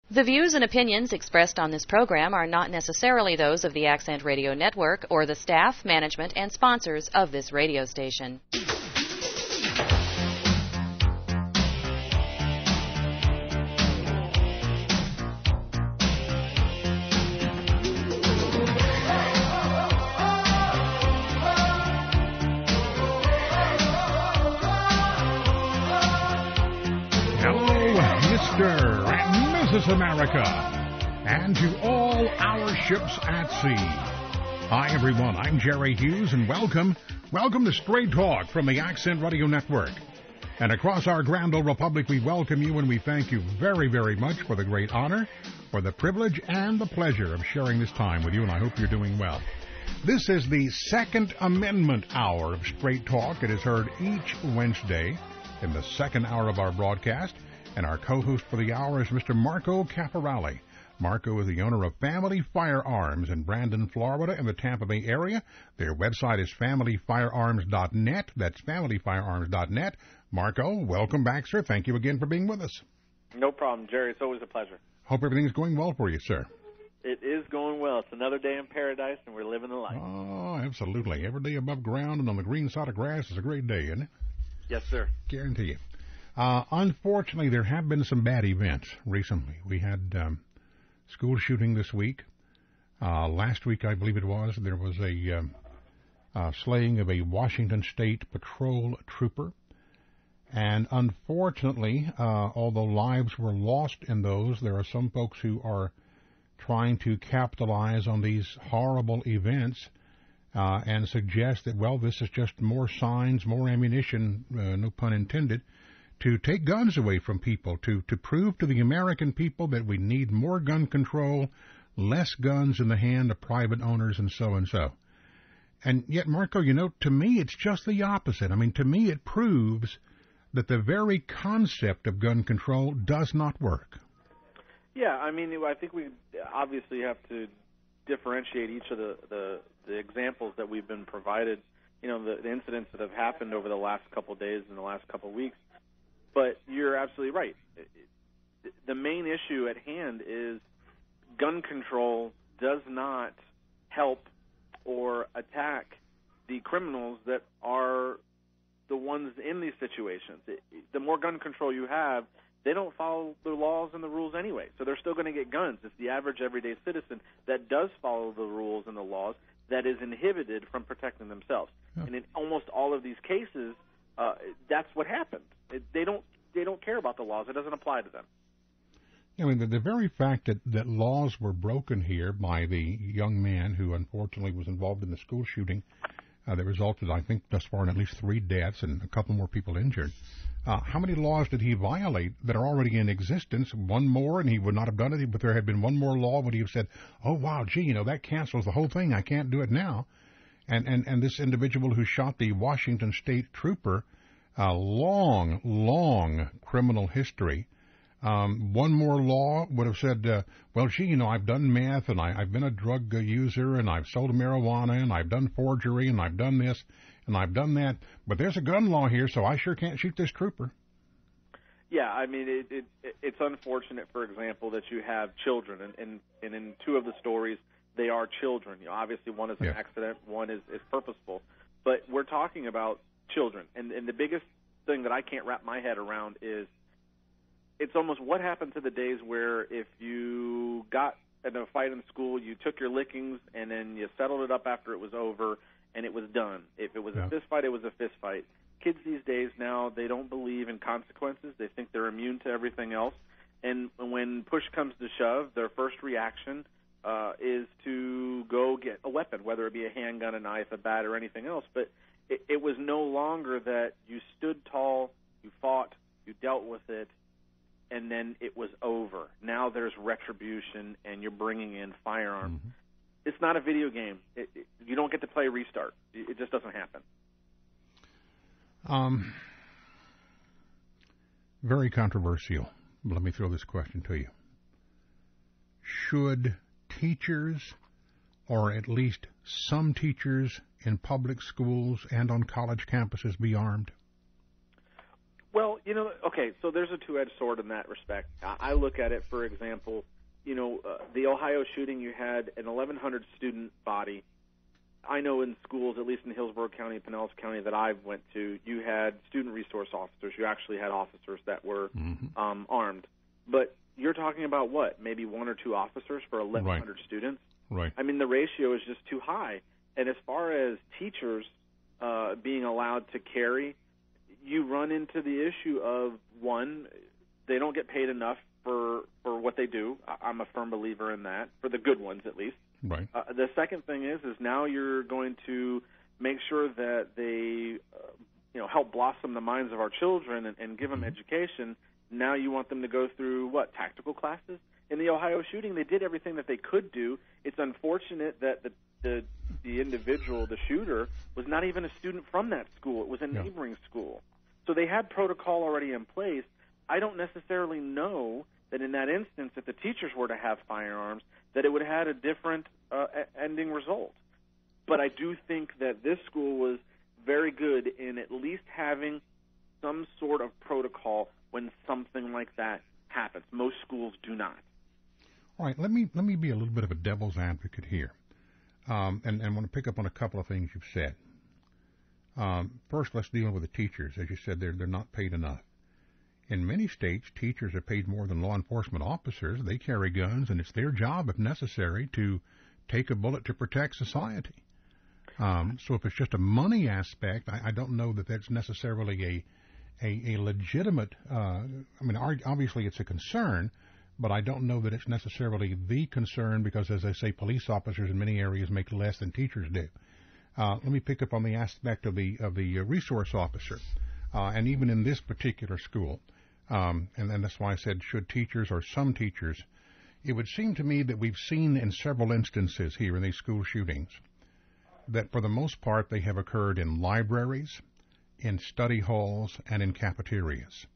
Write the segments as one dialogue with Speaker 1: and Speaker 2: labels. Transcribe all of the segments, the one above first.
Speaker 1: The views and opinions expressed on this program are not necessarily those of the Accent Radio Network or the staff, management, and sponsors of this radio station.
Speaker 2: Mr. and Mrs. America, and to all our ships at sea. Hi, everyone. I'm Jerry Hughes, and welcome to Straight Talk from the Accent Radio Network. And across our Grand Old Republic, we welcome you, and we thank you very, very much for the great honor, for the privilege, and the pleasure of sharing this time with you, and I hope you're doing well. This is the Second Amendment Hour of Straight Talk. It is heard each Wednesday in the second hour of our broadcast. And our co-host for the hour is Mr. Marco Caporale. Marco is the owner of Family Firearms in Brandon, Florida, in the Tampa Bay area. Their website is familyfirearms.net. That's familyfirearms.net. Marco, welcome back, sir. Thank you again for being with us.
Speaker 3: No problem, Jerry. It's always a pleasure.
Speaker 2: Hope everything's going well for you, sir.
Speaker 3: It is going well. It's another day in paradise, and we're living the life.
Speaker 2: Oh, absolutely. Every day above ground and on the green side of grass is a great day, isn't it?
Speaker 3: Yes, sir.
Speaker 2: Guarantee you. Unfortunately, there have been some bad events recently. We had school shooting this week. Last week, I believe it was, there was a slaying of a Washington State patrol trooper. And unfortunately, although lives were lost in those, there are some folks who are trying to capitalize on these horrible events and suggest that, well, this is just more signs, more ammunition, no pun intended, to take guns away from people, to prove to the American people that we need more gun control, less guns in the hand of private owners, and so and so. And yet, Marco, to me, it's just the opposite. I mean, to me, it proves that the very concept of gun control does not work. Yeah,
Speaker 3: I mean, I think we obviously have to differentiate each of the examples that we've been provided, the incidents that have happened over the last couple of days and the last couple of weeks. But you're absolutely right. The main issue at hand is gun control does not help or attack the criminals that are the ones in these situations. The more gun control you have, they don't follow the laws and the rules anyway, so they're still going to get guns. It's the average everyday citizen that does follow the rules and the laws that is inhibited from protecting themselves. Yeah. And in almost all of these cases, that's what happened. They don't care about the laws. It doesn't apply to them.
Speaker 2: I mean, the very fact that laws were broken here by the young man who unfortunately was involved in the school shooting that resulted, I think, thus far in at least 3 deaths and a couple more people injured. How many laws did he violate that are already in existence? One more, and he would not have done it. But there had been one more law, would he have said, oh, wow, gee, that cancels the whole thing. I can't do it now. And this individual who shot the Washington State trooper, long criminal history. One more law would have said, well, gee, I've done meth, and I've been a drug user, and I've sold marijuana, and I've done forgery, and I've done this, and I've done that. But there's a gun law here, so I sure can't shoot this trooper.
Speaker 3: Yeah, I mean, it's unfortunate, for example, that you have children, and in 2 of the stories, they are children. Obviously, one is an accident, one is purposeful. But we're talking about children. And the biggest thing that I can't wrap my head around is it's almost what happened to the days where if you got in a fight in school, you took your lickings and then you settled it up after it was over and it was done. If it was a fist fight, it was a fist fight. Kids these days now, they don't believe in consequences. They think they're immune to everything else. And when push comes to shove, their first reaction is to go get a weapon, whether it be a handgun, a knife, a bat, or anything else. But it was no longer that you stood tall, you fought, you dealt with it, and then it was over. Now there's retribution, and you're bringing in firearms. Mm-hmm. It's not a video game. You don't get to play restart. It just doesn't happen.
Speaker 2: Very controversial. Let me throw this question to you. Should teachers, or at least some teachers in public schools and on college campuses, be armed?
Speaker 3: Well, Okay, so there's a two-edged sword in that respect. I look at it, for example, the Ohio shooting, you had an 1,100 student body. I know in schools, at least in Hillsborough County, Pinellas County that I went to, you had student resource officers. You actually had officers that were armed. But you're talking about what? Maybe one or two officers for 1,100 students?
Speaker 2: Right.
Speaker 3: I mean, the ratio is just too high. And as far as teachers being allowed to carry, you run into the issue of, one, they don't get paid enough for what they do. I'm a firm believer in that, for the good ones at least.
Speaker 2: Right.
Speaker 3: The second thing is now you're going to make sure that they help blossom the minds of our children and give them education. Now you want them to go through, tactical classes? In the Ohio shooting, they did everything that they could do. It's unfortunate that the individual, the shooter, was not even a student from that school. It was a neighboring school. So they had protocol already in place. I don't necessarily know that in that instance, if the teachers were to have firearms, that it would have had a different ending result. But I do think that this school was very good in at least having some sort of protocol when something like that happens. Most schools do not.
Speaker 2: All right, let me be a little bit of a devil's advocate here, and I want to pick up on a couple of things you've said. First, let's deal with the teachers. As you said, they're not paid enough. In many states, teachers are paid more than law enforcement officers. They carry guns, and it's their job, if necessary, to take a bullet to protect society. So if it's just a money aspect, I don't know that that's necessarily a legitimate, obviously it's a concern, but I don't know that it's necessarily the concern because, as I say, police officers in many areas make less than teachers do. Let me pick up on the aspect of the resource officer, and even in this particular school, and that's why I said should teachers or some teachers. It would seem to me that we've seen in several instances here in these school shootings that for the most part they have occurred in libraries, in study halls, and in cafeterias.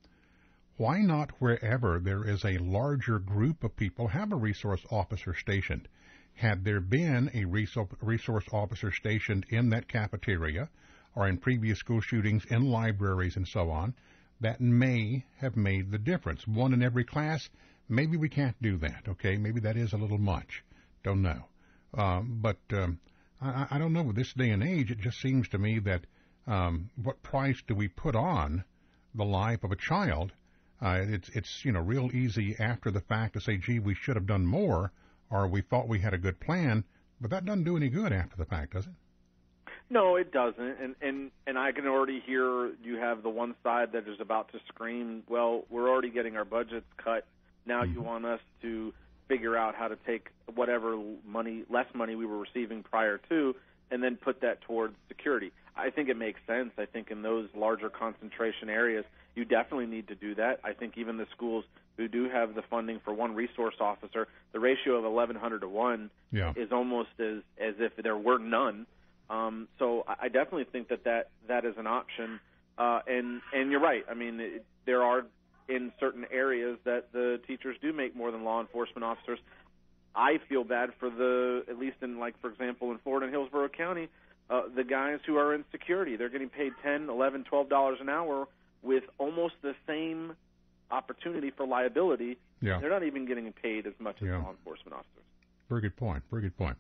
Speaker 2: Why not wherever there is a larger group of people have a resource officer stationed? Had there been a resource officer stationed in that cafeteria or in previous school shootings in libraries and so on, that may have made the difference. One in every class, maybe we can't do that, okay? Maybe that is a little much. Don't know. But I don't know. With this day and age, it just seems to me that what price do we put on the life of a child? It's real easy after the fact to say, gee, we should have done more, or we thought we had a good plan, but that doesn't do any good after the fact, does it?
Speaker 3: No, it doesn't. And I can already hear you have the one side that is about to scream, well, we're already getting our budgets cut. Now you want us to figure out how to take whatever less money we were receiving prior to, and then put that towards security. I think it makes sense. I think in those larger concentration areas, you definitely need to do that. I think even the schools who do have the funding for one resource officer, the ratio of 1,100 to 1 is almost as if there were none. So I definitely think that is an option. And you're right. I mean, there are in certain areas that the teachers do make more than law enforcement officers. I feel bad for at least in, for example, in Florida and Hillsborough County, the guys who are in security. They're getting paid $10, $11, $12 an hour with almost the same opportunity for liability. Yeah. They're not even getting paid as much as law enforcement officers.
Speaker 2: Very good point. Very good point.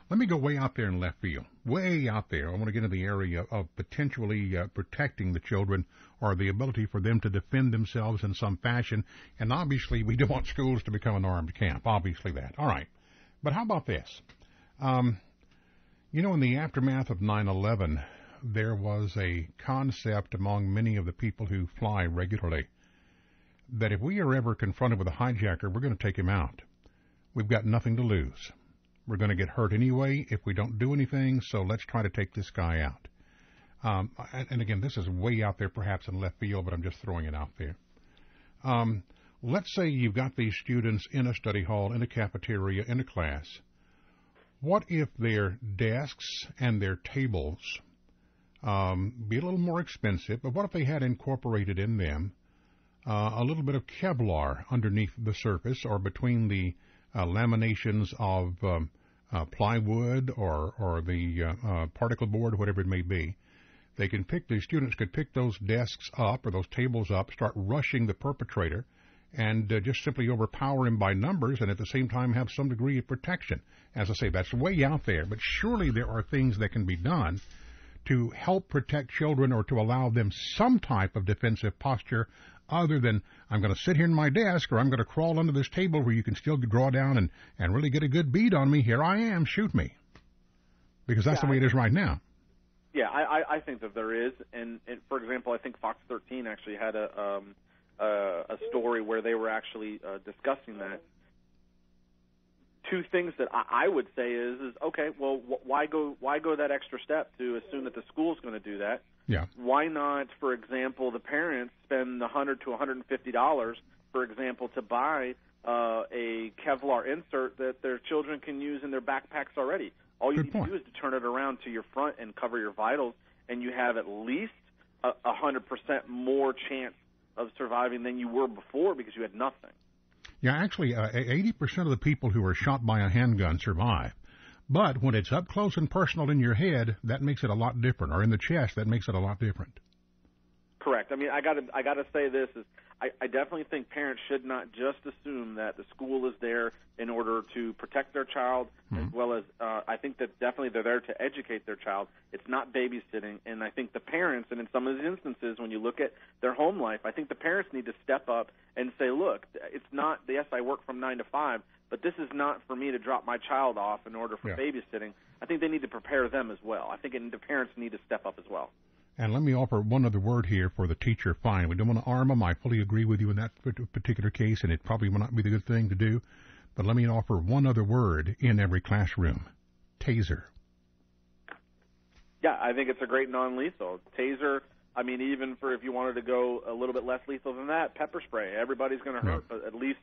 Speaker 2: Let me go way out there in left field, way out there. I want to get into the area of potentially protecting the children or the ability for them to defend themselves in some fashion. And obviously, we don't want schools to become an armed camp, obviously that. All right. But how about this? In the aftermath of 9/11, there was a concept among many of the people who fly regularly that if we are ever confronted with a hijacker, we're going to take him out. We've got nothing to lose. We're going to get hurt anyway if we don't do anything, so let's try to take this guy out. And again, this is way out there perhaps in left field, but I'm just throwing it out there. Let's say you've got these students in a study hall, in a cafeteria, in a class. What if their desks and their tables be a little more expensive, but what if they had incorporated in them a little bit of Kevlar underneath the surface or between the laminations of plywood or the particle board, whatever it may be, The students could pick those desks up or those tables up, start rushing the perpetrator, and just simply overpower him by numbers, and at the same time have some degree of protection. As I say, that's way out there, but surely there are things that can be done to help protect children or to allow them some type of defensive posture other than, I'm going to sit here in my desk or I'm going to crawl under this table where you can still draw down and really get a good bead on me. Here I am, shoot me. Because that's the way it is right now.
Speaker 3: Yeah, I think that there is. And for example, I think Fox 13 actually had a story where they were actually discussing that. Two things that I would say is okay, well, why go that extra step to assume that the school's going to do that?
Speaker 2: Yeah.
Speaker 3: Why not, for example, the parents spend $100 to $150, for example, to buy a Kevlar insert that their children can use in their backpacks already? All you need to do is to turn it around to your front and cover your vitals, and you have at least 100% more chance of surviving than you were before because you had nothing.
Speaker 2: Yeah, actually, 80% of the people who are shot by a handgun survive. But when it's up close and personal in your head, that makes it a lot different, or in the chest, that makes it a lot different.
Speaker 3: Correct. I mean, I gotta say this is I definitely think parents should not just assume that the school is there in order to protect their child, as well as I think that definitely they're there to educate their child. It's not babysitting, and I think the parents, and in some of these instances, when you look at their home life, I think the parents need to step up and say, look, it's not, yes, I work from 9 to 5, but this is not for me to drop my child off in order for babysitting. I think they need to prepare them as well. I think the parents need to step up as well.
Speaker 2: And let me offer one other word here for the teacher. Fine, we don't want to arm them. I fully agree with you in that particular case, and it probably will not be the good thing to do. But let me offer one other word in every classroom: taser.
Speaker 3: Yeah, I think it's a great non-lethal. Taser, I mean, even for if you wanted to go a little bit less lethal than that, pepper spray. Everybody's going to hurt, but at least,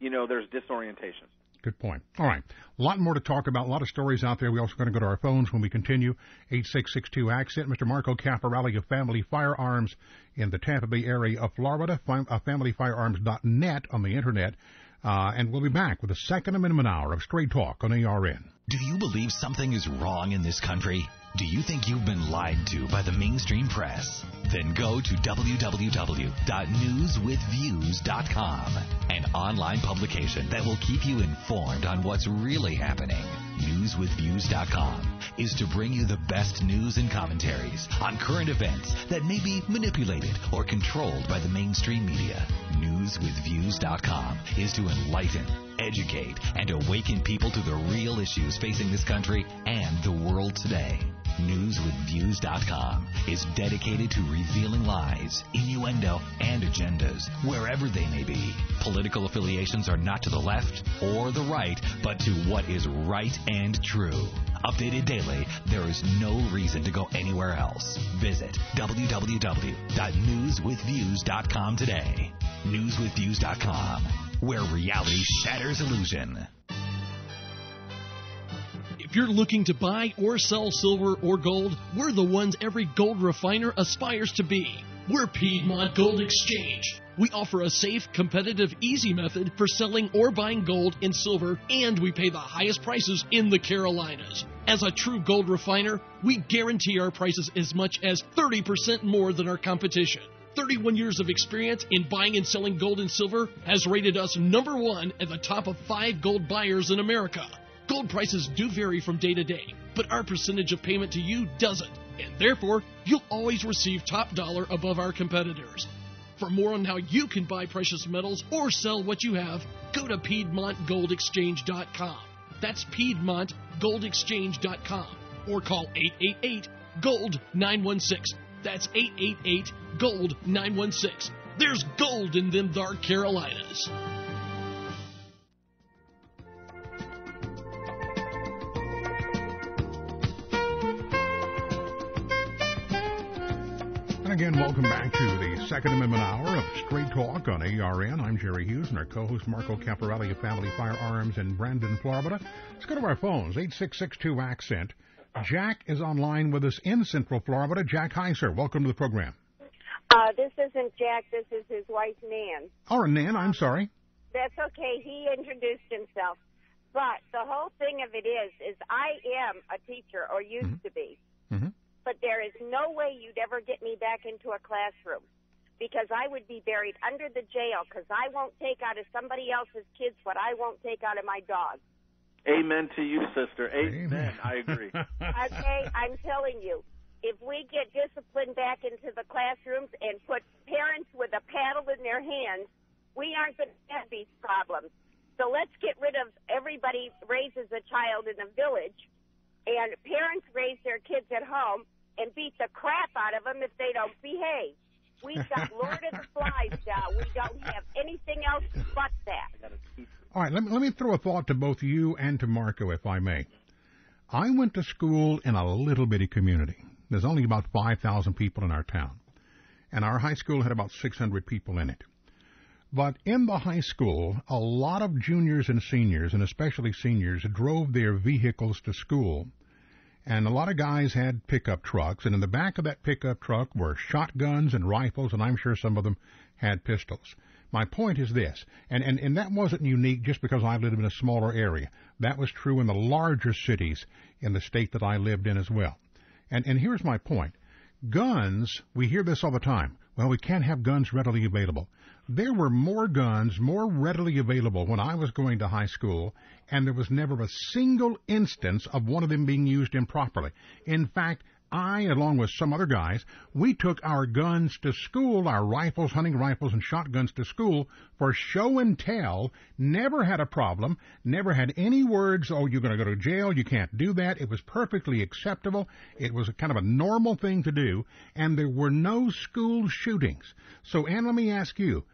Speaker 3: there's disorientation.
Speaker 2: Good point. All right. A lot more to talk about, a lot of stories out there. We're also going to go to our phones when we continue. 8662-ACCENT. Mr. Marco Caporale of Family Firearms in the Tampa Bay area of Florida. FamilyFirearms.net on the Internet. And we'll be back with the Second Amendment Hour of Straight Talk on ARN.
Speaker 4: Do you believe something is wrong in this country? Do you think you've been lied to by the mainstream press? Then go to www.newswithviews.com, an online publication that will keep you informed on what's really happening. Newswithviews.com is to bring you the best news and commentaries on current events that may be manipulated or controlled by the mainstream media. Newswithviews.com is to enlighten, educate, and awaken people to the real issues facing this country and the world today. Newswithviews.com is dedicated to revealing lies, innuendo, and agendas, wherever they may be. Political affiliations are not to the left or the right, but to what is right and true. Updated daily, there is no reason to go anywhere else. Visit www.newswithviews.com today. Newswithviews.com, where reality shatters illusion.
Speaker 5: If you're looking to buy or sell silver or gold, we're the ones every gold refiner aspires to be. We're Piedmont Gold Exchange. We offer a safe, competitive, easy method for selling or buying gold and silver, and we pay the highest prices in the Carolinas. As a true gold refiner, we guarantee our prices as much as 30% more than our competition. 31 years of experience in buying and selling gold and silver has rated us #1 at the top of 5 gold buyers in America. Gold prices do vary from day to day, but our percentage of payment to you doesn't, and therefore, you'll always receive top dollar above our competitors. For more on how you can buy precious metals or sell what you have, go to PiedmontGoldExchange.com. That's PiedmontGoldExchange.com, or call 888-GOLD-916. That's 888-GOLD-916. There's gold in them dark Carolinas.
Speaker 2: And again, welcome back to the Second Amendment Hour of Straight Talk on ARN. I'm Jerry Hughes, and our co-host Marco Caporale of Family Firearms in Brandon, Florida. Let's go to our phones, 8662-ACCENT. Jack is online with us in Central Florida. Jack, hi, sir. Welcome to the program.
Speaker 6: This isn't Jack. This is his wife, Nan.
Speaker 2: Oh, Nan, I'm sorry.
Speaker 6: That's okay. He introduced himself. But the whole thing of it is I am a teacher, or used to be. Mm-hmm. but there is no way you'd ever get me back into a classroom because I would be buried under the jail because I won't take out of somebody else's kids what I won't take out of my dog.
Speaker 3: Amen to you, sister. Amen. I agree.
Speaker 6: Okay, I'm telling you, if we get discipline back into the classrooms and put parents with a paddle in their hands, we aren't going to have these problems. So let's get rid of everybody raises a child in a village, and parents raise their kids at home and beat the crap out of them if they don't behave. We've got Lord of the Flies now. We don't have anything else but that.
Speaker 2: All right, let me throw a thought to both you and to Marco, if I may. I went to school in a little bitty community. There's only about 5,000 people in our town, and our high school had about 600 people in it. But in the high school, a lot of juniors and seniors, and especially seniors, drove their vehicles to school. And a lot of guys had pickup trucks, and in the back of that pickup truck were shotguns and rifles, and I'm sure some of them had pistols. My point is this, and that wasn't unique just because I lived in a smaller area. That was true in the larger cities in the state that I lived in as well. And here's my point. Guns, we hear this all the time. Well, we can't have guns readily available. There were more guns more readily available when I was going to high school, and there was never a single instance of one of them being used improperly. In fact, I, along with some other guys, we took our guns to school, our rifles, hunting rifles, and shotguns to school for show and tell, never had a problem, never had any words, oh, you're going to go to jail, you can't do that. It was perfectly acceptable. It was a kind of a normal thing to do, and there were no school shootings. So, Ann, let me ask you,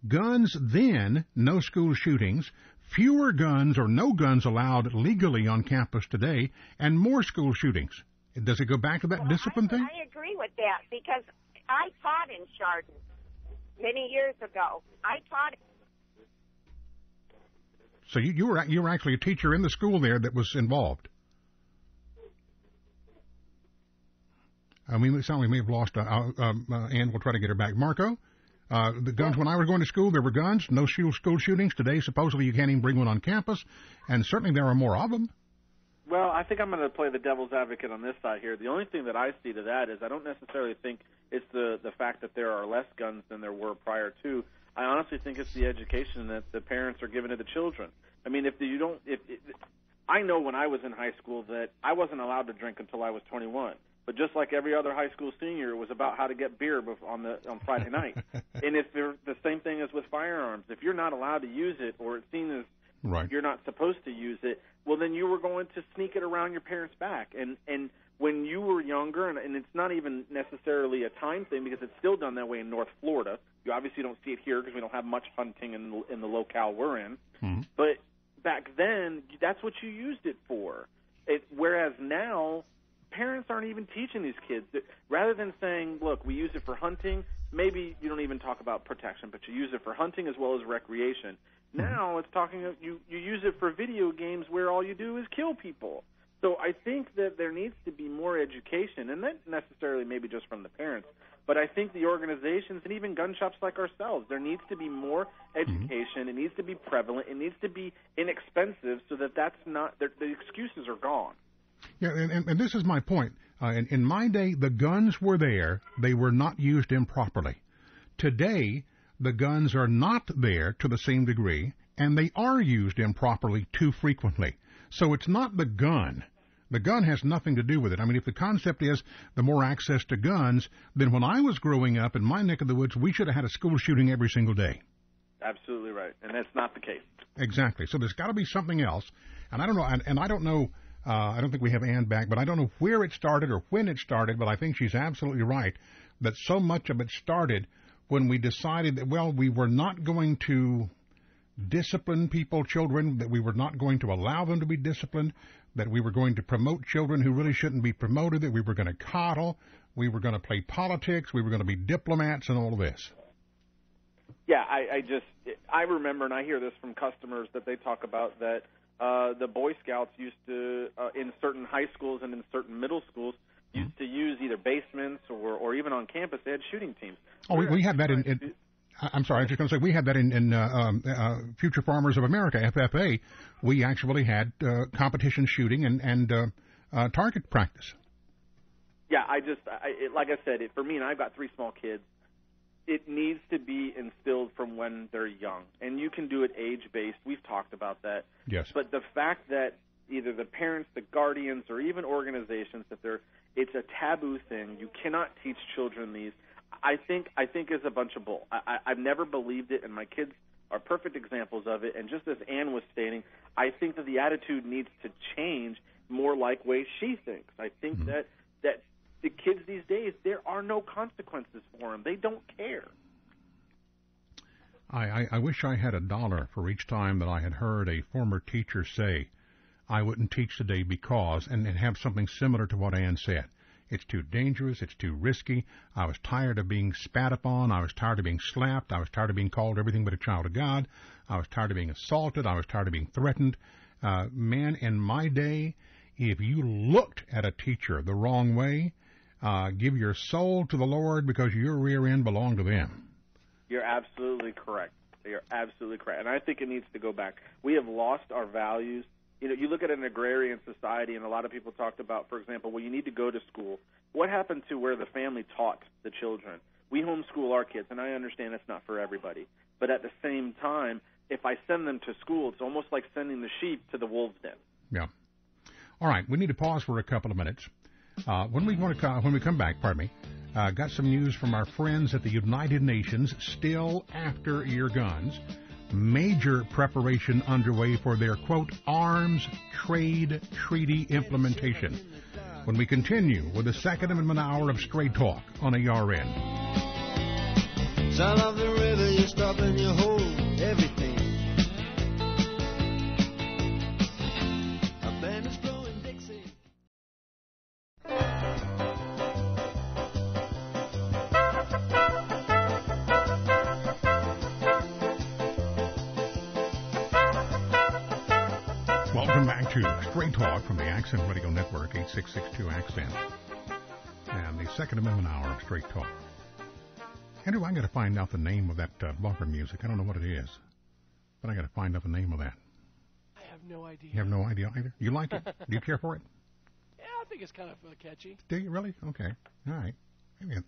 Speaker 2: guns then, no school shootings, fewer guns or no guns allowed legally on campus today, and more school shootings. Does it go back to that discipline thing?
Speaker 6: I agree with that because I taught in Chardon many years ago. I taught.
Speaker 2: So you were actually a teacher in the school there that was involved. I mean, it sounds like we may have lost. Ann, we'll try to get her back. Marco, the guns. When I was going to school, there were guns. No school shootings. Today, supposedly, you can't even bring one on campus, and certainly there are more of them.
Speaker 3: Well, I think I'm going to play the devil's advocate on this side here. The only thing that I see to that is I don't necessarily think it's the fact that there are less guns than there were prior to. I honestly think it's the education that the parents are giving to the children. I mean, I know when I was in high school that I wasn't allowed to drink until I was 21. But just like every other high school senior, it was about how to get beer on Friday night. And if the same thing as with firearms, if you're not allowed to use it or it's seen as you're not supposed to use it, well, then you were going to sneak it around your parents' back. And when you were younger, and it's not even necessarily a time thing because it's still done that way in North Florida. You obviously don't see it here because we don't have much hunting in the locale we're in. Mm-hmm. But back then, that's what you used it for. Whereas now, parents aren't even teaching these kids. Rather than saying, look, we use it for hunting, maybe you don't even talk about protection, but you use it for hunting as well as recreation. Now it's talking you use it for video games where all you do is kill people. So I think that there needs to be more education, and not necessarily maybe just from the parents, but I think the organizations and even gun shops like ourselves, there needs to be more education. It needs to be prevalent. It needs to be inexpensive so that that's not the excuses are gone.
Speaker 2: Yeah, and this is my point. In my day, the guns were there. They were not used improperly. Today, the guns are not there to the same degree, and they are used improperly too frequently. So it's not the gun. The gun has nothing to do with it. I mean, if the concept is the more access to guns, then when I was growing up in my neck of the woods, we should have had a school shooting every single day.
Speaker 3: Absolutely right, and that's not the case.
Speaker 2: Exactly. So there's got to be something else, and I don't know, and I don't know, I don't think we have Ann back, but I don't know where it started or when it started, but I think she's absolutely right that so much of it started when we decided that, well, we were not going to discipline children, that we were not going to allow them to be disciplined, that we were going to promote children who really shouldn't be promoted, that we were going to coddle, we were going to play politics, we were going to be diplomats and all of this.
Speaker 3: Yeah, I remember, and I hear this from customers that they talk about that the Boy Scouts used to, in certain high schools and in certain middle schools, used to use either basements or even on campus, they had shooting teams.
Speaker 2: Oh, we had that in I'm sorry, I was just going to say we had that in Future Farmers of America, FFA. We actually had competition shooting and target practice.
Speaker 3: Yeah, like I said, for me, and I've got 3 small kids, it needs to be instilled from when they're young. And you can do it age-based. We've talked about that.
Speaker 2: Yes.
Speaker 3: But the fact that either the parents, the guardians, or even organizations, it's a taboo thing. You cannot teach children these. I think is a bunch of bull. I've never believed it, and my kids are perfect examples of it. And just as Ann was stating, I think that the attitude needs to change more like way she thinks. I think that the kids these days, there are no consequences for them. They don't care.
Speaker 2: I wish I had $1 for each time that I had heard a former teacher say, I wouldn't teach today because, and have something similar to what Ann said. It's too dangerous. It's too risky. I was tired of being spat upon. I was tired of being slapped. I was tired of being called everything but a child of God. I was tired of being assaulted. I was tired of being threatened. Man, in my day, if you looked at a teacher the wrong way, give your soul to the Lord because your rear end belonged to them.
Speaker 3: You're absolutely correct. You're absolutely correct. And I think it needs to go back. We have lost our values. You know, you look at an agrarian society, and a lot of people talked about, for example, well, you need to go to school. What happened to where the family taught the children? We homeschool our kids, and I understand it's not for everybody. But at the same time, if I send them to school, it's almost like sending the sheep to the wolves' den.
Speaker 2: Yeah. All right, we need to pause for a couple of minutes. When we come back, got some news from our friends at the United Nations, still after your guns. Major preparation underway for their, quote, arms trade treaty implementation. When we continue with the Second Amendment Hour of Straight Talk on ARN.
Speaker 7: Sound of the river, you stop and you hold everything. A band is blowing Dixie.
Speaker 2: Welcome back to Straight Talk from the Accent Radio Network, 8662 Accent, and the Second Amendment Hour of Straight Talk. Andrew, I got to find out the name of that bumper music. I don't know what it is, but I got to find out the name of that.
Speaker 5: I have no idea.
Speaker 2: You have no idea either? You like it? Do you care for it?
Speaker 5: Yeah, I think it's kind of catchy.
Speaker 2: Do you really? Okay. All right.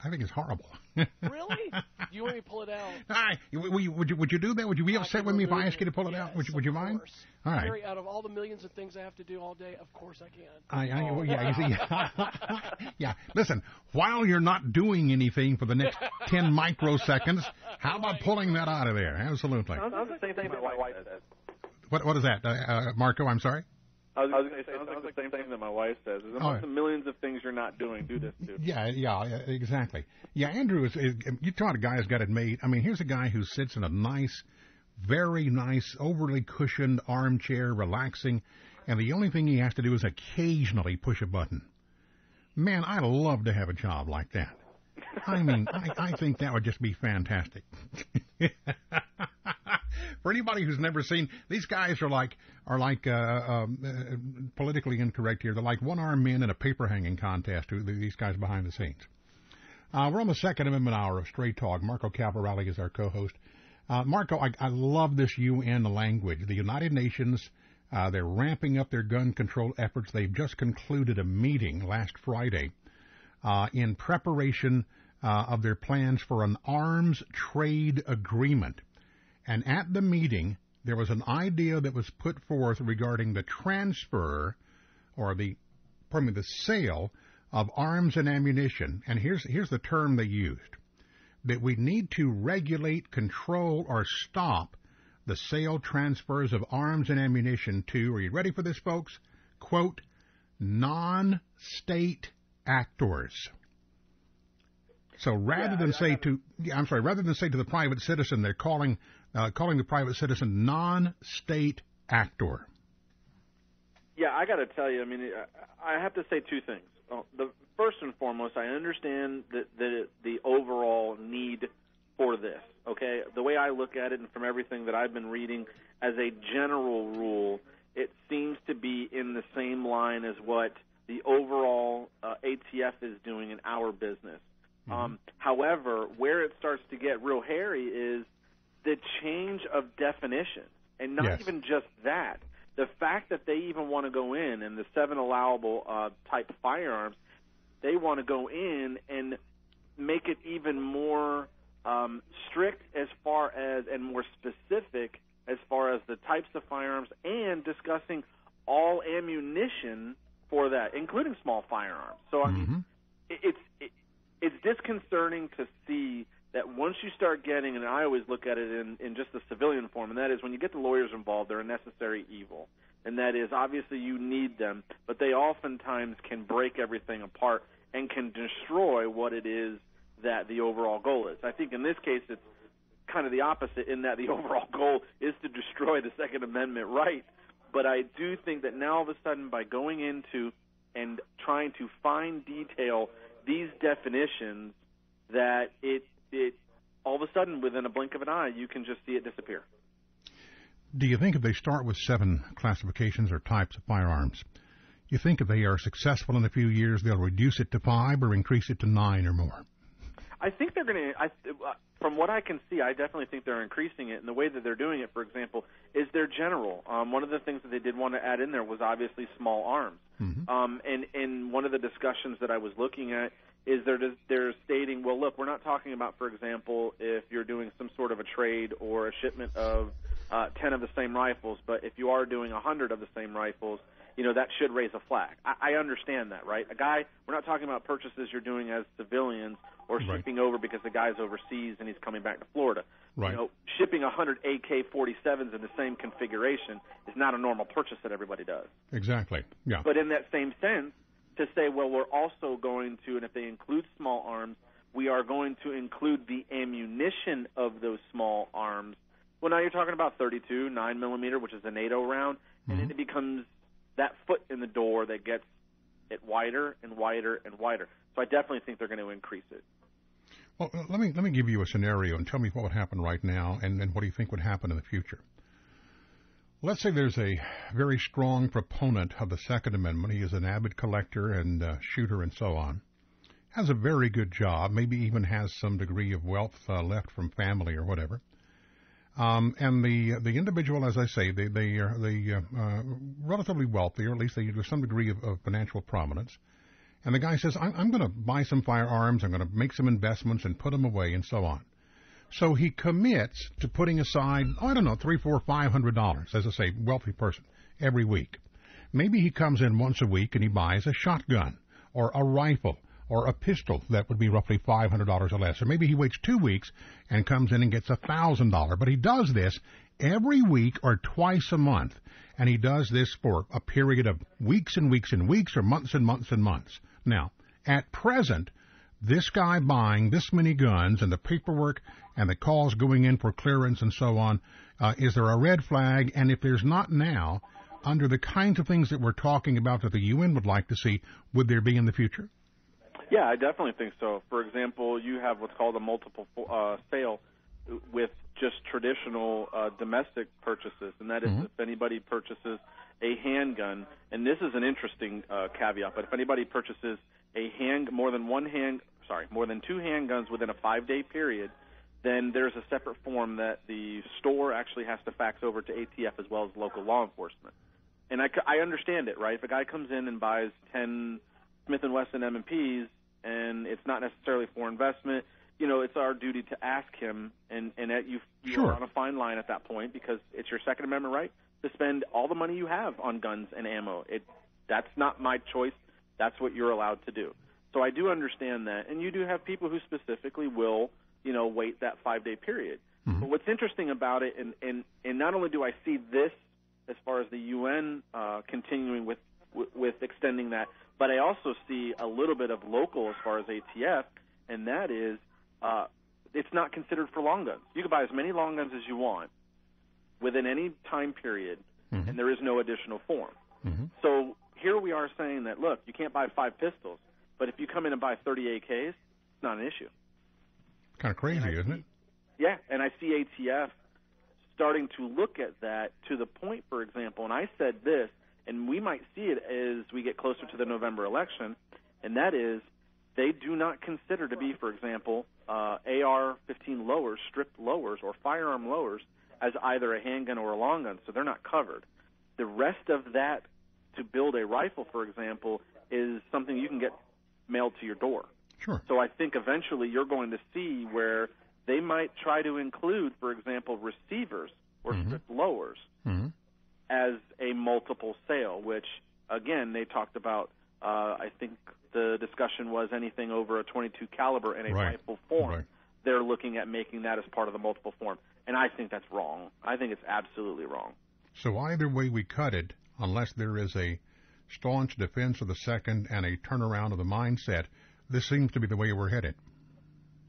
Speaker 2: I think it's horrible.
Speaker 5: Really? You want me to pull it out?
Speaker 2: All right. Would you do that? Would you be upset with me if I asked you to pull it out? Would you mind?
Speaker 5: Course.
Speaker 2: All right.
Speaker 5: Gary, out of all the millions of things I have to do all day, of course I can.
Speaker 2: Yeah. Listen, while you're not doing anything for the next 10 microseconds, how about pulling that out of there? Absolutely.
Speaker 3: Sounds the same thing my wife says.
Speaker 2: What is that, Marco? I'm sorry.
Speaker 3: I was going to say, sounds like the same thing that my wife says. There's amongst the millions of things you're not doing, do this too.
Speaker 2: Yeah, exactly. Yeah, Andrew, you taught a guy who's got it made. I mean, here's a guy who sits in a nice, very nice, overly cushioned armchair, relaxing, and the only thing he has to do is occasionally push a button. Man, I'd love to have a job like that. I mean, I think that would just be fantastic. For anybody who's never seen, these guys are like politically incorrect here. They're like one-armed men in a paper hanging contest. These guys behind the scenes. We're on the Second Amendment Hour of Straight Talk. Marco Caporale is our co-host. Marco, I love this UN language. The United Nations, they're ramping up their gun control efforts. They've just concluded a meeting last Friday in preparation of their plans for an arms trade agreement. And at the meeting, there was an idea that was put forth regarding the transfer or the sale of arms and ammunition. And here's the term they used, that we need to regulate, control, or stop the sale transfers of arms and ammunition to, are you ready for this, folks? Quote, non-state actors. So rather than say to the private citizen, they're calling the private citizen non-state actor.
Speaker 3: Yeah, I got to tell you, I mean, I have to say two things. The first and foremost, I understand the overall need for this. Okay, the way I look at it, and from everything that I've been reading, as a general rule, it seems to be in the same line as what the overall ATF is doing in our business. Mm-hmm. However, where it starts to get real hairy is the change of definition, and not even just that. The fact that they even want to go in and the 7 allowable type firearms, they want to go in and make it even more strict as far as, and more specific as far as the types of firearms, and discussing all ammunition for that, including small firearms. So I mean, it's disconcerting to see that once you start getting, and I always look at it in just the civilian form, and that is when you get the lawyers involved, they're a necessary evil. And that is, obviously you need them, but they oftentimes can break everything apart and can destroy what it is that the overall goal is. I think in this case it's kind of the opposite, in that the overall goal is to destroy the Second Amendment right. But I do think that now all of a sudden, by going into and trying to fine detail these definitions, that it all of a sudden, within a blink of an eye, you can just see it disappear.
Speaker 2: Do you think if they start with 7 classifications or types of firearms, you think if they are successful in a few years, they'll reduce it to 5 or increase it to 9 or more?
Speaker 3: I think they're going to, from what I can see, I definitely think they're increasing it. And the way that they're doing it, for example, is they're general. One of the things that they did want to add in there was obviously small arms. And one of the discussions that I was looking at is they're stating, well, look, we're not talking about, for example, if you're doing some sort of a trade or a shipment of 10 of the same rifles, but if you are doing 100 of the same rifles, that should raise a flag. I understand that, right? We're not talking about purchases you're doing as civilians or shipping over because the guy's overseas and he's coming back to Florida.
Speaker 2: Right.
Speaker 3: Shipping 100 AK-47s in the same configuration is not a normal purchase that everybody does.
Speaker 2: Exactly, yeah.
Speaker 3: But in that same sense, to say, well, we're also going to, and if they include small arms, we are going to include the ammunition of those small arms. Well, now you're talking about 32, 9mm, which is a NATO round, and then it becomes that foot in the door that gets it wider and wider and wider. So I definitely think they're going to increase it.
Speaker 2: Well, let me give you a scenario and tell me what would happen right now and what do you think would happen in the future. Let's say there's a very strong proponent of the Second Amendment. He is an avid collector and shooter and so on. Has a very good job, maybe even has some degree of wealth left from family or whatever. And the individual, as I say, they are relatively wealthy, or at least they have some degree of financial prominence. And the guy says, I'm going to buy some firearms, I'm going to make some investments and put them away and so on. So he commits to putting aside, $300, $400, $500, as I say, wealthy person, every week. Maybe he comes in once a week and he buys a shotgun or a rifle or a pistol that would be roughly $500 or less. Or maybe he waits 2 weeks and comes in and gets $1,000. But he does this every week or twice a month. And he does this for a period of weeks and weeks and weeks or months and months and months. Now, at present, this guy buying this many guns and the paperwork and the calls going in for clearance and so on, is there a red flag? And if there's not now, under the kinds of things that we're talking about that the UN would like to see, would there be in the future?
Speaker 3: Yeah, I definitely think so. For example, you have what's called a multiple sale with just traditional domestic purchases, and that is if anybody purchases a handgun, and this is an interesting caveat, but if anybody purchases more than two handguns within a 5-day period, then there's a separate form that the store actually has to fax over to ATF as well as local law enforcement. And I understand it, right? If a guy comes in and buys 10 Smith & Wesson M&Ps and it's not necessarily for investment, it's our duty to ask him, and you're on a fine line at that point because it's your Second Amendment right to spend all the money you have on guns and ammo. That's not my choice. That's what you're allowed to do. So I do understand that, and you do have people who specifically will, wait that 5-day period. But what's interesting about it, and not only do I see this as far as the UN continuing with extending that, but I also see a little bit of local as far as ATF, and that is it's not considered for long guns. You can buy as many long guns as you want within any time period, and there is no additional form. So here we are saying that, look, you can't buy 5 pistols, but if you come in and buy 30 AKs, it's not an issue.
Speaker 2: Kind of crazy, isn't it?
Speaker 3: Yeah, and I see ATF starting to look at that to the point, for example, and I said this, and we might see it as we get closer to the November election, and that is they do not consider to be, for example, AR-15 lowers, stripped lowers, or firearm lowers as either a handgun or a long gun, so they're not covered. The rest of that to build a rifle, for example, is something you can get mailed to your door.
Speaker 2: Sure.
Speaker 3: So I think eventually you're going to see where they might try to include, for example, receivers or strip lowers as a multiple sale, which, again, they talked about, I think the discussion was anything over a .22 caliber in a rifle form.
Speaker 2: Right.
Speaker 3: They're looking at making that as part of the multiple form. And I think that's wrong. I think it's absolutely wrong.
Speaker 2: So either way we cut it, unless there is a staunch defense of the second and a turnaround of the mindset, this seems to be the way we're headed.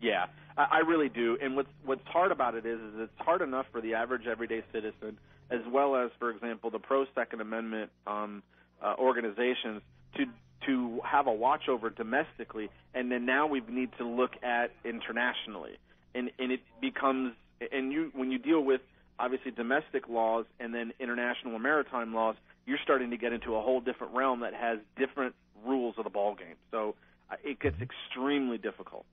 Speaker 3: Yeah, I really do. And what's hard about it is it's hard enough for the average everyday citizen, as well as, for example, the pro-Second Amendment organizations, to have a watch over domestically, and then now we need to look at internationally. And it becomes, when you deal with, obviously, domestic laws and then international or maritime laws, you're starting to get into a whole different realm that has different rules of the ballgame. So it gets extremely difficult.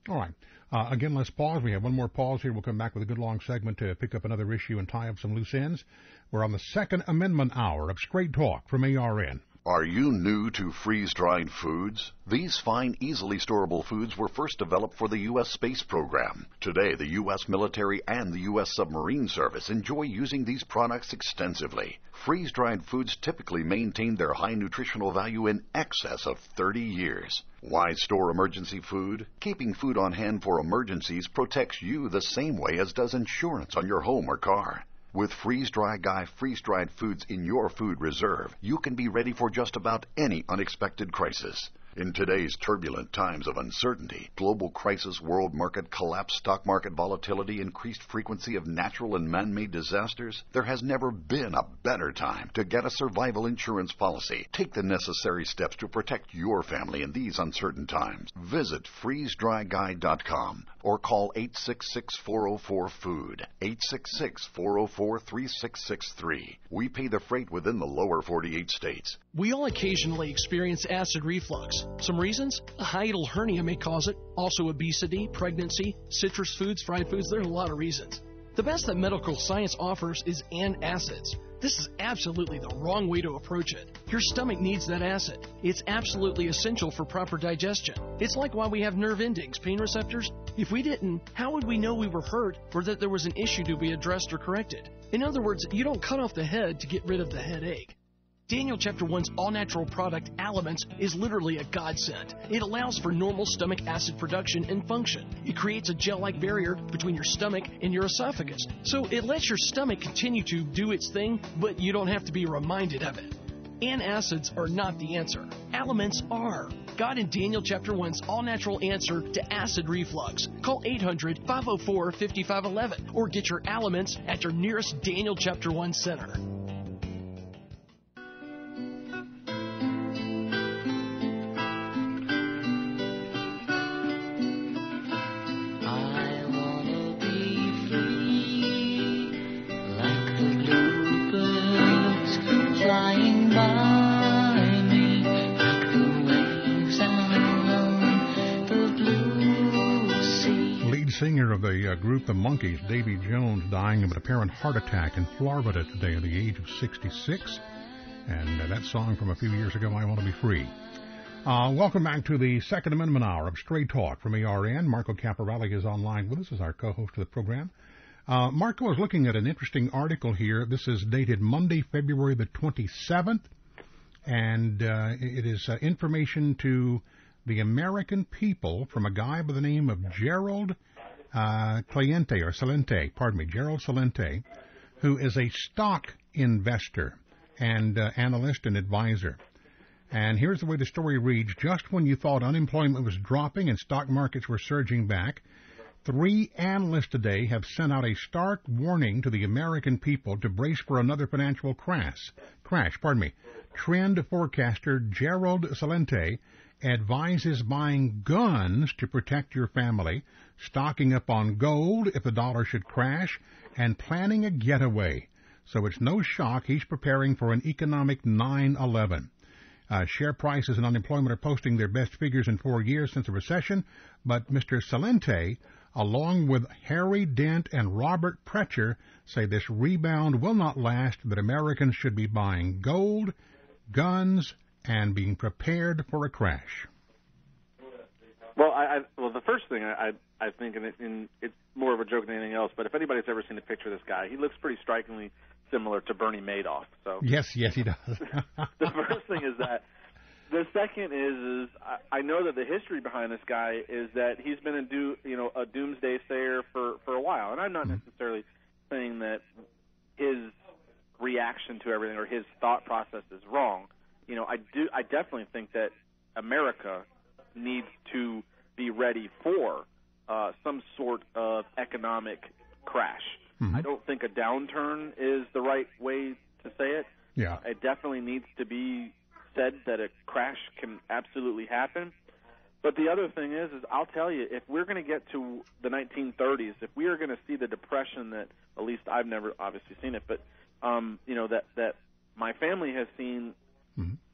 Speaker 2: All right. Again, let's pause. We have one more pause here. We'll come back with a good long segment to pick up another issue and tie up some loose ends. We're on the Second Amendment hour of Straight Talk from ARN.
Speaker 8: Are you new to freeze-dried foods? These fine, easily storable foods were first developed for the U.S. space program. Today, the U.S. military and the U.S. submarine service enjoy using these products extensively. Freeze-dried foods typically maintain their high nutritional value in excess of 30 years. Why store emergency food? Keeping food on hand for emergencies protects you the same way as does insurance on your home or car. With Freeze-Dry Guy freeze-dried foods in your food reserve, you can be ready for just about any unexpected crisis. In today's turbulent times of uncertainty, global crisis, world market collapse, stock market volatility, increased frequency of natural and man-made disasters, there has never been a better time to get a survival insurance policy. Take the necessary steps to protect your family in these uncertain times. Visit freezedryguy.com or call 866-404-FOOD, 866-404-3663. We pay the freight within the lower 48 states.
Speaker 5: We all occasionally experience acid reflux. Some reasons? A hiatal hernia may cause it. Also obesity, pregnancy, citrus foods, fried foods. There are a lot of reasons. The best that medical science offers is antacids. This is absolutely the wrong way to approach it. Your stomach needs that acid. It's absolutely essential for proper digestion. It's like why we have nerve endings, pain receptors. If we didn't, how would we know we were hurt or that there was an issue to be addressed or corrected? In other words, you don't cut off the head to get rid of the headache. Daniel Chapter 1's all-natural product, Aliments, is literally a godsend. It allows for normal stomach acid production and function. It creates a gel-like barrier between your stomach and your esophagus. So it lets your stomach continue to do its thing, but you don't have to be reminded of it. Antacids are not the answer. Aliments are. God in Daniel Chapter 1's all-natural answer to acid reflux. Call 800-504-5511 or get your Aliments at your nearest Daniel Chapter 1 center.
Speaker 2: Singer of the group The Monkees, Davy Jones, dying of an apparent heart attack in Florida today at the age of 66. And that song from a few years ago, I Want to Be Free. Welcome back to the Second Amendment Hour of Straight Talk from ARN. Marco Caporale is online with us as our co-host of the program. Marco is looking at an interesting article here. This is dated Monday, February the 27th, and it is information to the American people from a guy by the name of Gerald Gerald Celente, who is a stock investor and analyst and advisor. And here's the way the story reads. Just when you thought unemployment was dropping and stock markets were surging back, 3 analysts today have sent out a stark warning to the American people to brace for another financial crash. Trend forecaster Gerald Celente advises buying guns to protect your family, stocking up on gold if the dollar should crash, and planning a getaway. So it's no shock he's preparing for an economic 9/11. Share prices and unemployment are posting their best figures in 4 years since the recession, but Mr. Celente, along with Harry Dent and Robert Precher, say this rebound will not last, that Americans should be buying gold, guns, and being prepared for a crash.
Speaker 3: Well, the first thing I think, and it's more of a joke than anything else, but if anybody's ever seen a picture of this guy, he looks pretty strikingly similar to Bernie Madoff. So
Speaker 2: yes, he does.
Speaker 3: The first thing is that. The second is I know that the history behind this guy is that he's been a doomsday sayer for a while, and I'm not necessarily saying that his reaction to everything or his thought process is wrong. I definitely think that America needs to be ready for some sort of economic crash. I don't think a downturn is the right way to say it.
Speaker 2: Yeah.
Speaker 3: It definitely needs to be said that a crash can absolutely happen. But the other thing is I'll tell you, if we're going to get to the 1930s, if we are going to see the depression that, at least I've never obviously seen it, but that my family has seen,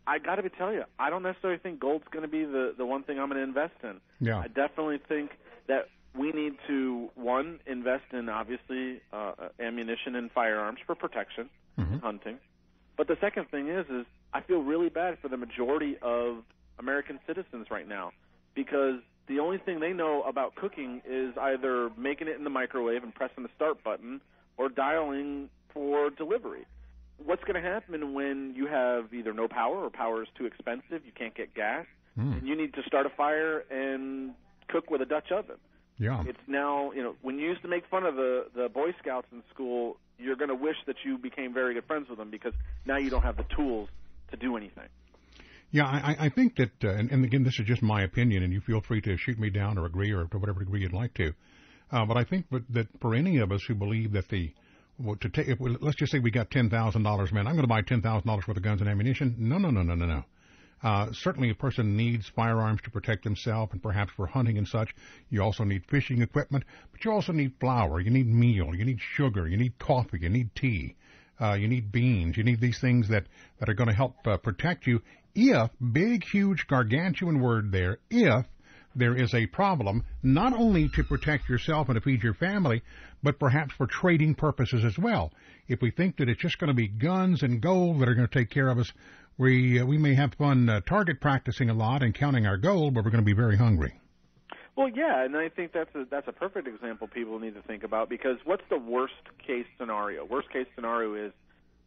Speaker 3: I got to tell you, I don't necessarily think gold's going to be the one thing I'm going to invest in.
Speaker 2: Yeah.
Speaker 3: I definitely think that we need to, one, invest in, obviously, ammunition and firearms for protection and hunting. But the second thing is I feel really bad for the majority of American citizens right now, because the only thing they know about cooking is either making it in the microwave and pressing the start button or dialing for delivery. What's going to happen when you have either no power or power is too expensive, you can't get gas, and you need to start a fire and cook with a Dutch oven?
Speaker 2: Yeah.
Speaker 3: It's now, when you used to make fun of the Boy Scouts in school, you're going to wish that you became very good friends with them, because now you don't have the tools to do anything.
Speaker 2: Yeah, I think that, and again, this is just my opinion, and you feel free to shoot me down or agree or to whatever degree you'd like to. But I think that for any of us who believe that let's just say we got $10,000, man, I'm going to buy $10,000 worth of guns and ammunition. No. Certainly a person needs firearms to protect themselves and perhaps for hunting and such. You also need fishing equipment, but you also need flour, you need meal, you need sugar, you need coffee, you need tea, you need beans, you need these things that are going to help protect you if, big, huge, gargantuan word there, if there is a problem, not only to protect yourself and to feed your family, but perhaps for trading purposes as well. If we think that it's just going to be guns and gold that are going to take care of us, we may have fun target practicing a lot and counting our gold, but we're going to be very hungry.
Speaker 3: Well, yeah, and I think that's a perfect example people need to think about, because what's the worst case scenario? Worst case scenario is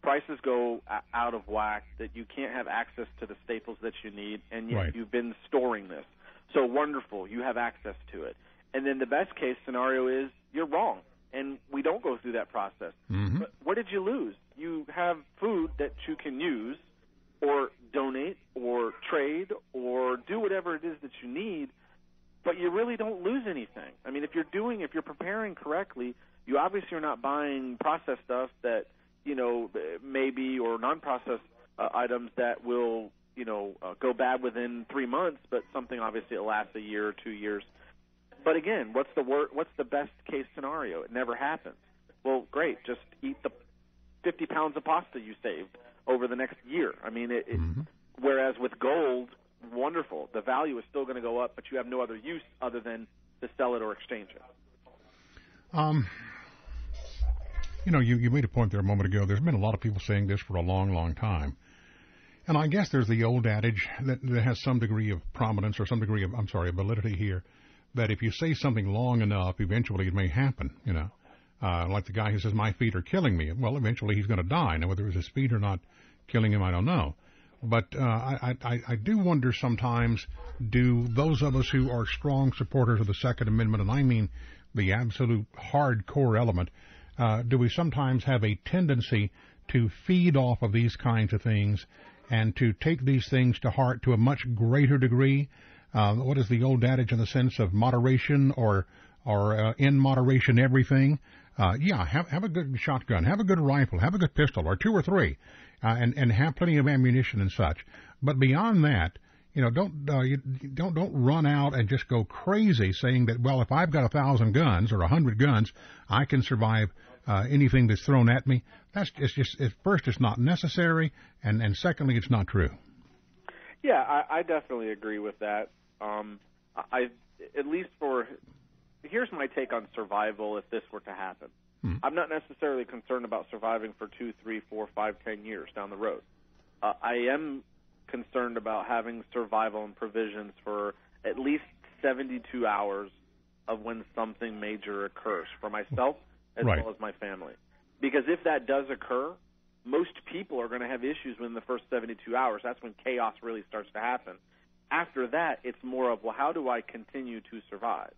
Speaker 3: prices go out of whack, that you can't have access to the staples that you need, and yet you've been storing this. So wonderful, you have access to it. And then the best case scenario is you're wrong, and we don't go through that process. But what did you lose? You have food that you can use or donate or trade or do whatever it is that you need, but you really don't lose anything. I mean, if you're preparing correctly, you obviously are not buying processed stuff that, maybe, or non-processed items that will, go bad within 3 months, but something obviously that lasts a year or 2 years. But again, what's the best case scenario? It never happens. Well, great, just eat the 50 pounds of pasta you saved over the next year. I mean, whereas with gold, wonderful, the value is still going to go up, but you have no other use other than to sell it or exchange it.
Speaker 2: You made a point there a moment ago. There's been a lot of people saying this for a long, long time. And I guess there's the old adage that has some degree of prominence or some degree of, validity here, that if you say something long enough, eventually it may happen, like the guy who says, my feet are killing me. Well, eventually he's going to die. Now, whether it was his feet or not killing him, I don't know. But I do wonder sometimes, do those of us who are strong supporters of the Second Amendment, and I mean the absolute hardcore element, do we sometimes have a tendency to feed off of these kinds of things and to take these things to heart to a much greater degree? What is the old adage in the sense of moderation or in moderation everything? Have a good shotgun, have a good rifle, have a good pistol, or 2 or 3, and have plenty of ammunition and such. But beyond that, don't run out and just go crazy saying that, well, if I've got 1,000 guns or 100 guns, I can survive anything that's thrown at me. It's just at first, it's not necessary, and secondly, it's not true.
Speaker 3: Yeah, I definitely agree with that. Here's my take on survival if this were to happen. I'm not necessarily concerned about surviving for 2, 3, 4, 5, 10 years down the road. I am concerned about having survival and provisions for at least 72 hours of when something major occurs for myself as
Speaker 2: right.
Speaker 3: well as my family. Because if that does occur, most people are going to have issues within the first 72 hours. That's when chaos really starts to happen. After that, it's more of, well, how do I continue to survive?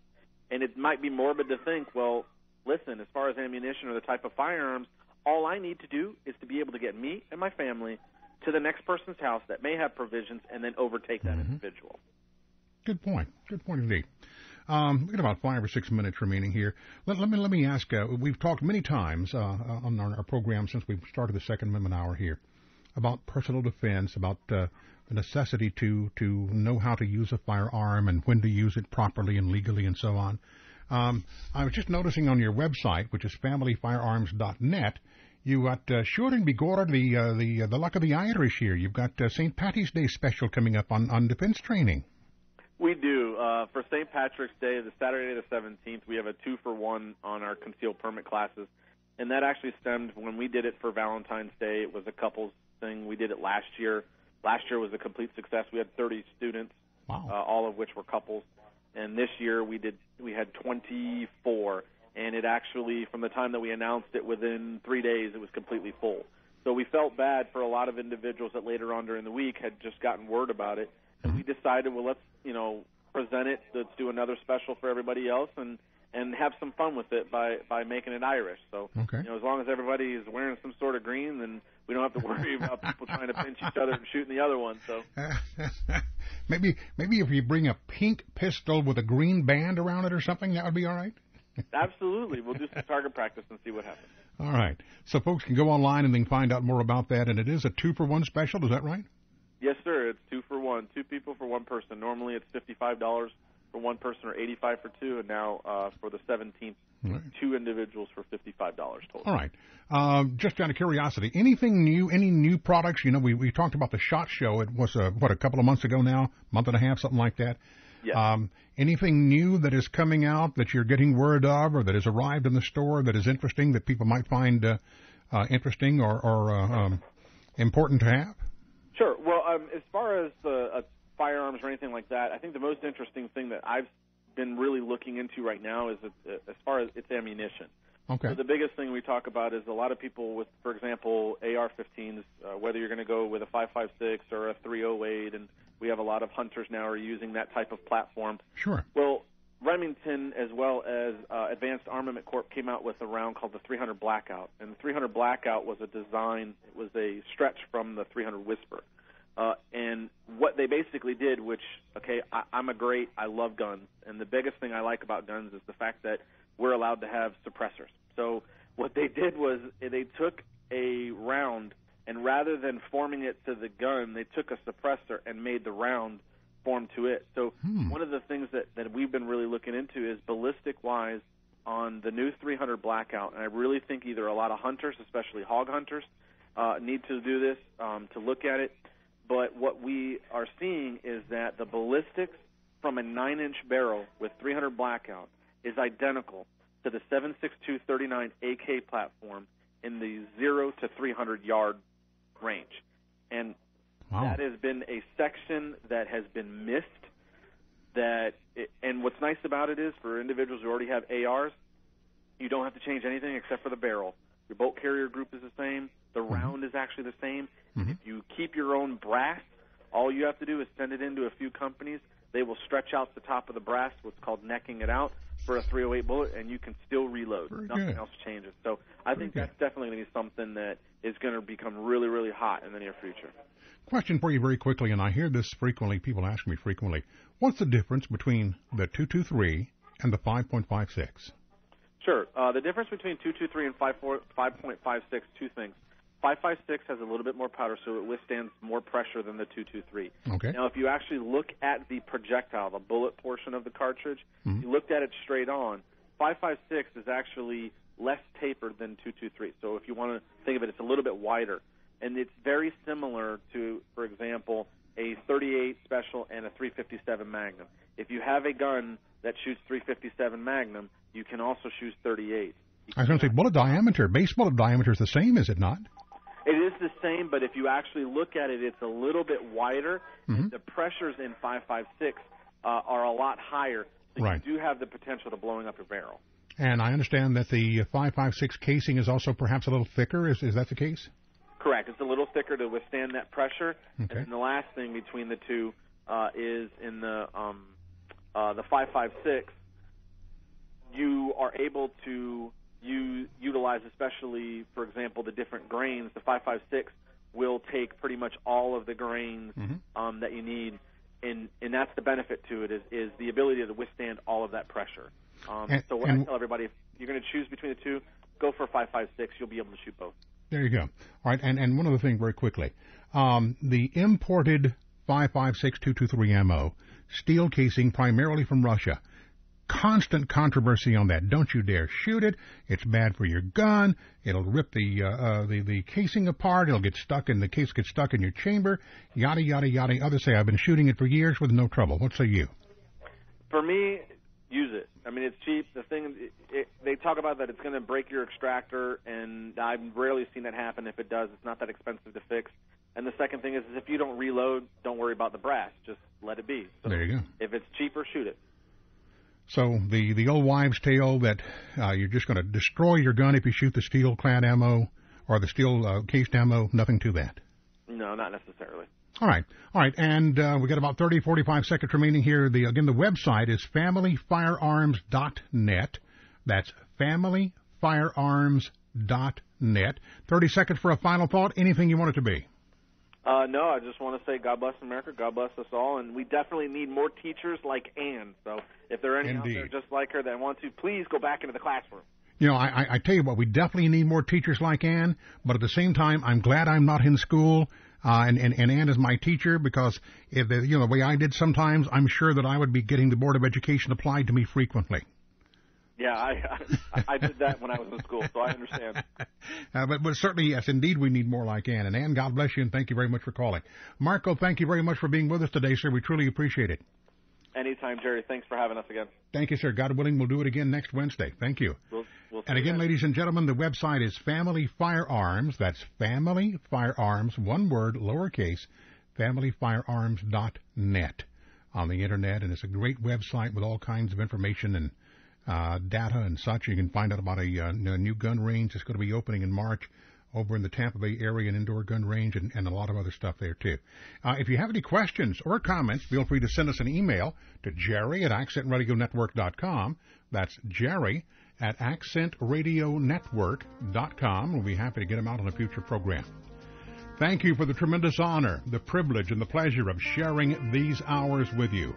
Speaker 3: And it might be morbid to think, well, listen, as far as ammunition or the type of firearms, all I need to do is to be able to get me and my family to the next person's house that may have provisions and then overtake that individual.
Speaker 2: Good point. Good point indeed. We've got about 5 or 6 minutes remaining here. Let me ask, we've talked many times on our program since we've started the Second Amendment Hour here about personal defense, about the necessity to know how to use a firearm and when to use it properly and legally and so on. I was just noticing on your website, which is familyfirearms.net, you got sure and begorrah the luck of the Irish here. You've got St. Patty's Day special coming up on defense training.
Speaker 3: We do. For St. Patrick's Day, the Saturday the 17th, we have a 2-for-1 on our concealed permit classes. And that actually stemmed when we did it for Valentine's Day. It was a couples thing. We did it last year. Last year was a complete success. We had 30 students,
Speaker 2: wow.
Speaker 3: All of which were couples. And this year we had 24. And it actually, from the time that we announced it, within 3 days, it was completely full. So we felt bad for a lot of individuals that later on during the week had just gotten word about it. And we decided, well, let's, present it. Let's do another special for everybody else and have some fun with it by making it Irish. So,
Speaker 2: okay.
Speaker 3: As long as everybody is wearing some sort of green, then we don't have to worry about people trying to pinch each other and shooting the other one. So
Speaker 2: maybe if you bring a pink pistol with a green band around it or something, that would be all right?
Speaker 3: Absolutely. We'll do some target practice and see what happens.
Speaker 2: All right. So folks can go online and they can find out more about that. And it is a 2-for-1 special. Is that right?
Speaker 3: Yes, sir. It's 2-for-1, 2 people for 1 person. Normally it's $55 for 1 person or $85 for 2, and now for the 17th, right. 2 individuals for $55 total.
Speaker 2: All right. Just out of curiosity, anything new, any new products? We talked about the SHOT Show. It was, a couple of months ago now, month and a half, something like that.
Speaker 3: Yes.
Speaker 2: Anything new that is coming out that you're getting word of or that has arrived in the store that is interesting that people might find interesting or important to have?
Speaker 3: Sure. Well, as far as firearms or anything like that, I think the most interesting thing that I've been really looking into right now is as far as its ammunition.
Speaker 2: Okay.
Speaker 3: So the biggest thing we talk about is a lot of people with, for example, AR-15s, whether you're going to go with a 5.56 or a 308, and we have a lot of hunters now are using that type of platform.
Speaker 2: Sure.
Speaker 3: Well, Remington, as well as Advanced Armament Corp, came out with a round called the 300 Blackout. And the 300 Blackout was a design, it was a stretch from the 300 Whisper. And what they basically did, which, I love guns. And the biggest thing I like about guns is the fact that we're allowed to have suppressors. So what they did was they took a round, and rather than forming it to the gun, they took a suppressor and made the round form to it. So one of the things that we've been really looking into is ballistic-wise on the new 300 Blackout. And I really think either a lot of hunters, especially hog hunters, need to do this, to look at it. But what we are seeing is that the ballistics from a 9-inch barrel with 300 Blackout is identical to the 7.62 39 AK platform in the 0 to 300 yard range. And that has been a section that has been missed. And what's nice about it is for individuals who already have ARs, you don't have to change anything except for the barrel. Your bolt carrier group is the same. The round is actually the same. If you keep your own brass, all you have to do is send it into a few companies. They will stretch out the top of the brass, what's called necking it out, for a 308 bullet, and you can still reload. Nothing else changes. So I think that's definitely going to be something that is going to become really, really hot in the near future.
Speaker 2: Question for you very quickly, and I hear this frequently. People ask me frequently. What's the difference between the 223 and the 5.56?
Speaker 3: Sure. The difference between 223 and 5.56, two things. 5.56 has a little bit more powder, so it withstands more pressure than the 223.
Speaker 2: Okay.
Speaker 3: Now, if you actually look at the projectile, the bullet portion of the cartridge, you looked at it straight on, 5.56 is actually less tapered than 223. So if you want to think of it, it's a little bit wider. And it's very similar to, for example, a 38 Special and a 357 Magnum. If you have a gun that shoots 357 Magnum, you can also shoot 38.
Speaker 2: I was going to say base bullet diameter is the same, is it not?
Speaker 3: It is the same, but if you actually look at it, it's a little bit wider. And the pressures in 5.56 are a lot higher. So
Speaker 2: right.
Speaker 3: You do have the potential to blowing up your barrel.
Speaker 2: And I understand that the 5.56 casing is also perhaps a little thicker. Is that the case?
Speaker 3: Correct. It's a little thicker to withstand that pressure.
Speaker 2: Okay.
Speaker 3: And then the last thing between the two is in the 5.56, you are able to utilize, especially, for example, the different grains. The 5.56 will take pretty much all of the grains that you need, and that's the benefit to it is the ability to withstand all of that pressure. So what I tell everybody, if you're going to choose between the two, go for 5.56. You'll be able to shoot both.
Speaker 2: There you go. All right, and one other thing very quickly. The imported 5.56 223 ammo, steel casing primarily from Russia. Constant controversy on that. Don't you dare shoot it. It's bad for your gun. It'll rip the casing apart. It'll get stuck in the case, get stuck in your chamber. Yada yada yada. Others say I've been shooting it for years with no trouble. What say you?
Speaker 3: For me, use it. I mean, it's cheap. The thing they talk about that it's going to break your extractor, and I've rarely seen that happen. If it does, it's not that expensive to fix. And the second thing is if you don't reload, don't worry about the brass. Just let it be. So
Speaker 2: there you go.
Speaker 3: If it's cheaper, shoot it.
Speaker 2: So the old wives' tale that you're just going to destroy your gun if you shoot the steel-clad ammo or the steel-cased ammo, nothing to that.
Speaker 3: No, not necessarily.
Speaker 2: All right. And we got about 30, 45 seconds remaining here. The website is familyfirearms.net. That's familyfirearms.net. 30 seconds for a final thought. Anything you want it to be?
Speaker 3: No, I just want to say God bless America, God bless us all, and we definitely need more teachers like Ann. So if there are any out there just like her that want to, please go back into the classroom.
Speaker 2: You know, I tell you what, we definitely need more teachers like Ann, but at the same time, I'm glad I'm not in school, and Ann is my teacher, because if the way I did sometimes, I'm sure that I would be getting the Board of Education applied to me frequently.
Speaker 3: Yeah, I did that when I was in school, so I understand.
Speaker 2: But certainly, yes, indeed, we need more like Ann. And Ann, God bless you, and thank you very much for calling. Marco, thank you very much for being with us today, sir. We truly appreciate it.
Speaker 3: Anytime, Jerry. Thanks for having us again.
Speaker 2: Thank you, sir. God willing, we'll do it again next Wednesday. Thank you.
Speaker 3: We'll
Speaker 2: and again, ladies and gentlemen, the website is Family Firearms. That's Family Firearms, one word, lowercase, familyfirearms.net on the Internet. And it's a great website with all kinds of information and data and such. You can find out about a new gun range that's going to be opening in March over in the Tampa Bay area, an indoor gun range, and a lot of other stuff there, too. If you have any questions or comments, feel free to send us an email to jerry@accentradionetwork.com. That's jerry@accentradionetwork.com. We'll be happy to get them out on a future program. Thank you for the tremendous honor, the privilege, and the pleasure of sharing these hours with you.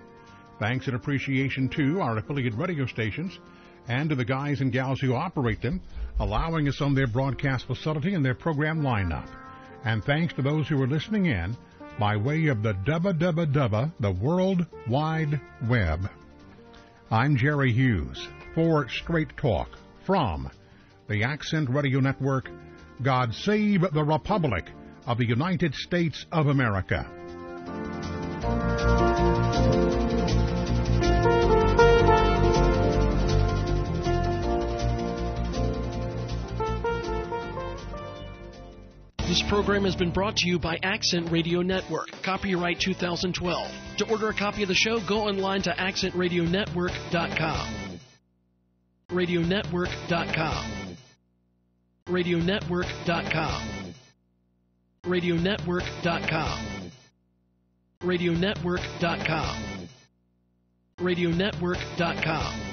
Speaker 2: Thanks and appreciation to our affiliate radio stations and to the guys and gals who operate them, allowing us on their broadcast facility and their program lineup. And thanks to those who are listening in by way of the the World Wide Web. I'm Jerry Hughes for Straight Talk from the Accent Radio Network. God save the Republic of the United States of America.
Speaker 5: This program has been brought to you by Accent Radio Network. Copyright 2012. To order a copy of the show, go online to accentradionetwork.com. Radionetwork.com. Radionetwork.com. Radionetwork.com. Radionetwork.com. Radionetwork.com.